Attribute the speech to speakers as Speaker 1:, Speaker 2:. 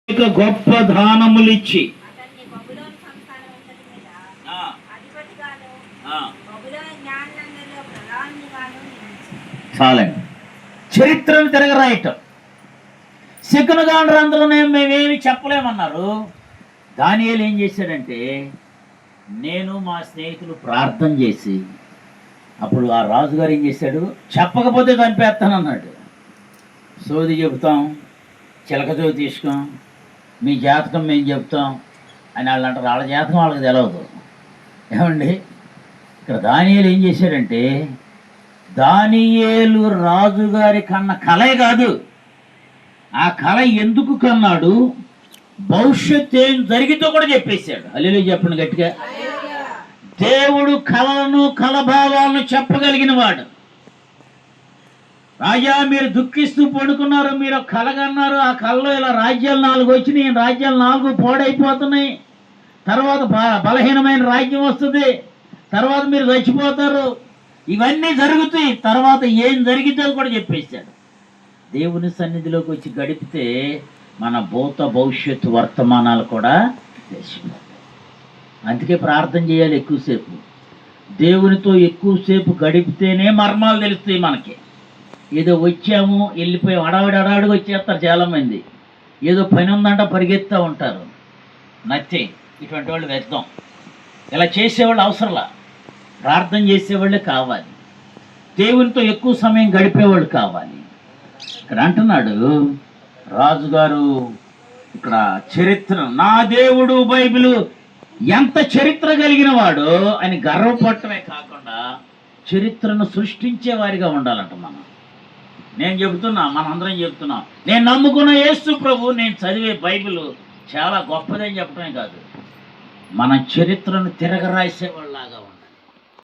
Speaker 1: గొప్ప దానములిచ్చి చాలండి. చరిత్రను తిరగరాయటం. శకునగాండ్రందరూనే మేమేమి చెప్పలేమన్నారు. దానియేలు ఏం చేశాడంటే, నేను మా స్నేహితులు ప్రార్థన చేసి, అప్పుడు ఆ రాజుగారు ఏం చేశాడు, చెప్పకపోతే చంపేస్తానన్నాడు. సోది చెబుతాం, చిలక చోటు తీసుకోం, మీ జాతకం మేము చెప్తాం అని వాళ్ళు అంటారు. వాళ్ళ జాతకం వాళ్ళకి తెలవదు. ఏమండి, ఇక్కడ దానియేలు ఏం చేశాడంటే, దానియేలు రాజుగారి కన్న కలే కాదు, ఆ కళ ఎందుకు కన్నాడు, భవిష్యత్తు ఏం జరిగితో కూడా చెప్పేశాడు. హల్లెలూయా చెప్పండి గట్టిగా. దేవుడు కళలను కళభావాలను చెప్పగలిగిన వాడు. రాజా, మీరు దుఃఖిస్తూ పడుకున్నారు, మీరు కలగన్నారు, ఆ కళలో ఇలా రాజ్యాలు 4 వచ్చినాయి, రాజ్యాలు 4 పోడైపోతున్నాయి, తర్వాత బలహీనమైన రాజ్యం వస్తుంది, తర్వాత మీరు చచ్చిపోతారు, ఇవన్నీ జరుగుతాయి, తర్వాత ఏం జరిగితే కూడా చెప్పేశాడు. దేవుని సన్నిధిలోకి వచ్చి గడిపితే మన భూత భవిష్యత్తు వర్తమానాలు కూడా తెలిసిపోతాయి. అందుకే ప్రార్థన చేయాలి ఎక్కువసేపు. దేవునితో ఎక్కువసేపు గడిపితేనే మర్మాలు తెలుస్తాయి మనకి. ఏదో వచ్చాము వెళ్ళిపోయాము, అడావిడిగా వచ్చేస్తారు చాలామంది. ఏదో పని ఉందంట పరిగెత్తా ఉంటారు. నచ్చే ఇటువంటి వాళ్ళు వెళ్దాం. ఇలా చేసేవాళ్ళు అవసరంలా. ప్రార్థన చేసేవాళ్ళే కావాలి. దేవునితో ఎక్కువ సమయం గడిపేవాళ్ళు కావాలి. ఇక్కడ అంటున్నాడు రాజుగారు, ఇక్కడ చరిత్ర, నా దేవుడు బైబిల్ ఎంత చరిత్ర కలిగిన వాడో అని గర్వపడటమే కాకుండా చరిత్రను సృష్టించే వారిగా ఉండాలంట మనం. నేను చెబుతున్నా, మనందరం చెబుతున్నాం, నేను నమ్ముకున్న యేసు ప్రభు, నేను చదివే బైబిల్ చాలా గొప్పదని చెప్పడమే కాదు, మన చరిత్రను తిరగరాసేవాళ్ళలాగా